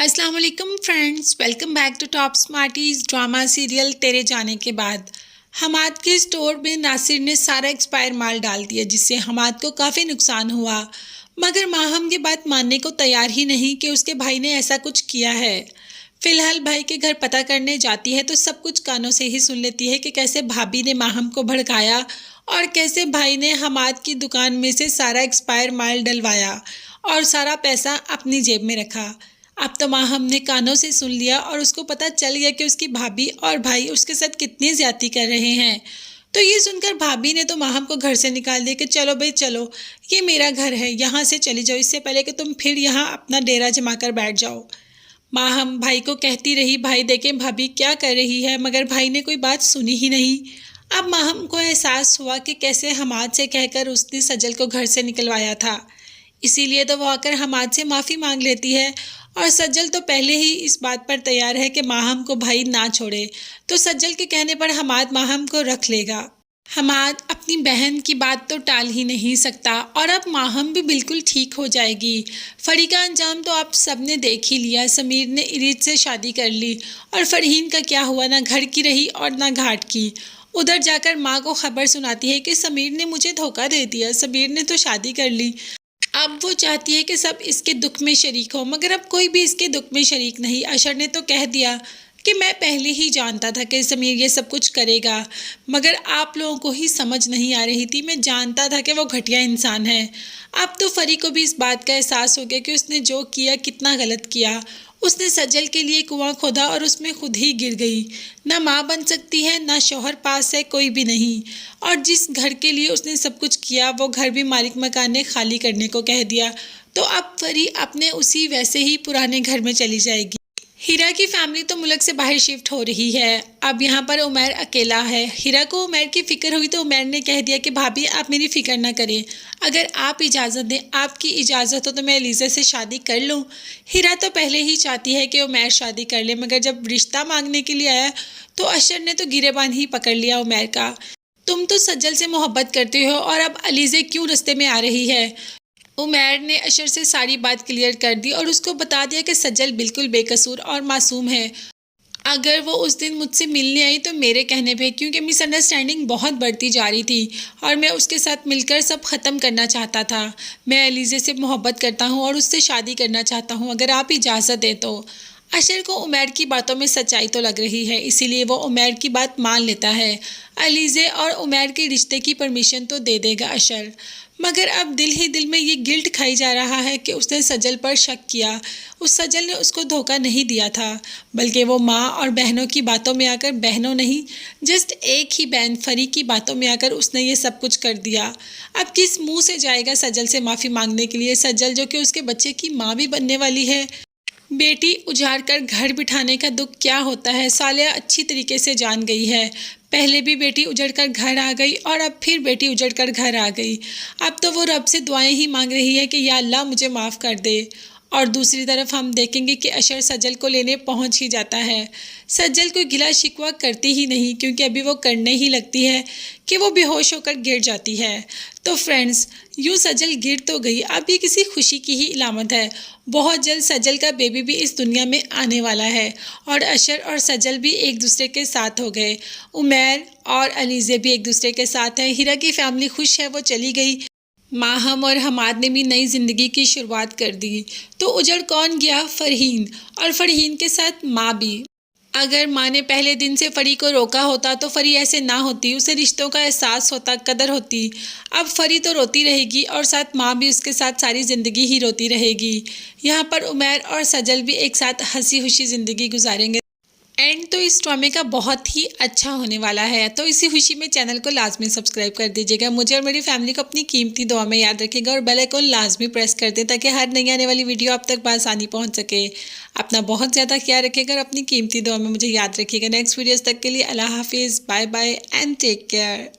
अस्सलाम वालेकुम friends, welcome back to Top Smarties drama serial Tere Jaane के बाद। हमाद के स्टोर में नासिर ने सारा एक्सपायर माल डाल दिया, जिससे हमाद को काफ़ी नुकसान हुआ। मगर माहम ये बात मानने को तैयार ही नहीं कि उसके भाई ने ऐसा कुछ किया है। फिलहाल भाई के घर पता करने जाती है तो सब कुछ कानों से ही सुन लेती है कि कैसे भाभी ने माहम को भड़काया और कैसे भाई ने हमाद की दुकान में से सारा एक्सपायर माल डलवाया और सारा पैसा अपनी जेब में रखा। अब तो माहम ने कानों से सुन लिया और उसको पता चल गया कि उसकी भाभी और भाई उसके साथ कितनी ज्यादती कर रहे हैं। तो ये सुनकर भाभी ने तो माहम को घर से निकाल दिया कि चलो भाई चलो, ये मेरा घर है, यहाँ से चली जाओ, इससे पहले कि तुम फिर यहाँ अपना डेरा जमा कर बैठ जाओ। माहम भाई को कहती रही, भाई देखें भाभी क्या कर रही है, मगर भाई ने कोई बात सुनी ही नहीं। अब माहम को एहसास हुआ कि कैसे हमाद से कहकर उसने सजल को घर से निकलवाया था। इसीलिए तो वो आकर हमाद से माफ़ी मांग लेती है और सज्जल तो पहले ही इस बात पर तैयार है कि माहम को भाई ना छोड़े, तो सज्जल के कहने पर हमाद माहम को रख लेगा। हमाद अपनी बहन की बात तो टाल ही नहीं सकता और अब माहम भी बिल्कुल ठीक हो जाएगी। फरी का अंजाम तो आप सबने देख ही लिया। समीर ने इरीज से शादी कर ली और फरहीन का क्या हुआ, ना घर की रही और ना घाट की। उधर जाकर माँ को खबर सुनाती है कि समीर ने मुझे धोखा दे दिया, समीर ने तो शादी कर ली। अब वो चाहती है कि सब इसके दुख में शरीक हो, मगर अब कोई भी इसके दुख में शरीक नहीं। अशर ने तो कह दिया कि मैं पहले ही जानता था कि समीर ये सब कुछ करेगा, मगर आप लोगों को ही समझ नहीं आ रही थी। मैं जानता था कि वो घटिया इंसान है। अब तो फरी को भी इस बात का एहसास हो गया कि उसने जो किया कितना गलत किया। उसने सज्जल के लिए कुआं खोदा और उसमें खुद ही गिर गई। ना माँ बन सकती है, ना शौहर पास है, कोई भी नहीं। और जिस घर के लिए उसने सब कुछ किया वो घर भी मालिक मकान ने खाली करने को कह दिया। तो अब फरी अपने उसी वैसे ही पुराने घर में चली जाएगी। हीरा की फैमिली तो मुल्क से बाहर शिफ्ट हो रही है। अब यहाँ पर उमैर अकेला है। हीरा को उमैर की फ़िक्र हुई तो उमैर ने कह दिया कि भाभी आप मेरी फ़िक्र ना करें, अगर आप इजाज़त दें, आपकी इजाज़त हो तो मैं एलिज़ा से शादी कर लूँ। हीरा तो पहले ही चाहती है कि उमैर शादी कर ले, मगर जब रिश्ता मांगने के लिए आया तो अशर ने तो गिरेबान ही पकड़ लिया उमैर का। तुम तो सज्जल से मोहब्बत करते हो और अब अलीज़े क्यों रास्ते में आ रही है। उमैर ने अशर से सारी बात क्लियर कर दी और उसको बता दिया कि सज्जल बिल्कुल बेकसूर और मासूम है। अगर वो उस दिन मुझसे मिलने आई तो मेरे कहने पे, क्योंकि मिसअंडरस्टैंडिंग बहुत बढ़ती जा रही थी और मैं उसके साथ मिलकर सब ख़त्म करना चाहता था। मैं अलीज़े से मोहब्बत करता हूँ और उससे शादी करना चाहता हूँ, अगर आप इजाज़त दें तो। अशर को उमैर की बातों में सच्चाई तो लग रही है, इसीलिए वो उमैर की बात मान लेता है। अलीज़े और उमैर के रिश्ते की परमिशन तो दे देगा अशर, मगर अब दिल ही दिल में ये गिल्ट खाई जा रहा है कि उसने सजल पर शक किया। उस सजल ने उसको धोखा नहीं दिया था, बल्कि वो माँ और बहनों की बातों में आकर, बहनों नहीं जस्ट एक ही बहन फरी की बातों में आकर उसने ये सब कुछ कर दिया। अब किस मुंह से जाएगा सजल से माफ़ी मांगने के लिए, सजल जो कि उसके बच्चे की माँ भी बनने वाली है। बेटी उजाड़ कर घर बिठाने का दुख क्या होता है सालिया अच्छी तरीके से जान गई है। पहले भी बेटी उजड़ कर घर आ गई और अब फिर बेटी उजड़ कर घर आ गई। अब तो वो रब से दुआएं ही मांग रही है कि या अल्लाह मुझे माफ़ कर दे। और दूसरी तरफ हम देखेंगे कि अशर सज्जल को लेने पहुंच ही जाता है। सज्जल कोई गिला शिकवा करती ही नहीं, क्योंकि अभी वो करने ही लगती है कि वो बेहोश होकर गिर जाती है। तो फ्रेंड्स, यूँ सज्जल गिर तो गई, अब ये किसी खुशी की ही इलामत है। बहुत जल्द सज्जल का बेबी भी इस दुनिया में आने वाला है और अशर और सज्जल भी एक दूसरे के साथ हो गए। उमैर और अलीज़े भी एक दूसरे के साथ हैं। हीरा की फैमिली खुश है, वो चली गई। माहम और हमाद ने भी नई ज़िंदगी की शुरुआत कर दी। तो उजड़ कौन गया? फरहीन, और फरहीन के साथ माँ भी। अगर माँ ने पहले दिन से फरी को रोका होता तो फरी ऐसे ना होती, उसे रिश्तों का एहसास होता, कदर होती। अब फरी तो रोती रहेगी और साथ माँ भी उसके साथ सारी ज़िंदगी ही रोती रहेगी। यहाँ पर उमैर और सजल भी एक साथ हंसी खुशी ज़िंदगी गुजारेंगे। एंड तो इस ड्रामे का बहुत ही अच्छा होने वाला है। तो इसी खुशी में चैनल को लाजमी सब्सक्राइब कर दीजिएगा। मुझे और मेरी फैमिली को अपनी कीमती दुआ में याद रखिएगा और बेल आइकन लाजमी प्रेस कर दें ताकि हर नई आने वाली वीडियो आप तक बआसानी पहुंच सके। अपना बहुत ज़्यादा ख्याल रखिएगा और अपनी कीमती दुआ में मुझे याद रखिएगा। नेक्स्ट वीडियोज़ तक के लिए अल्लाह हाफिज़, bye bye and take care.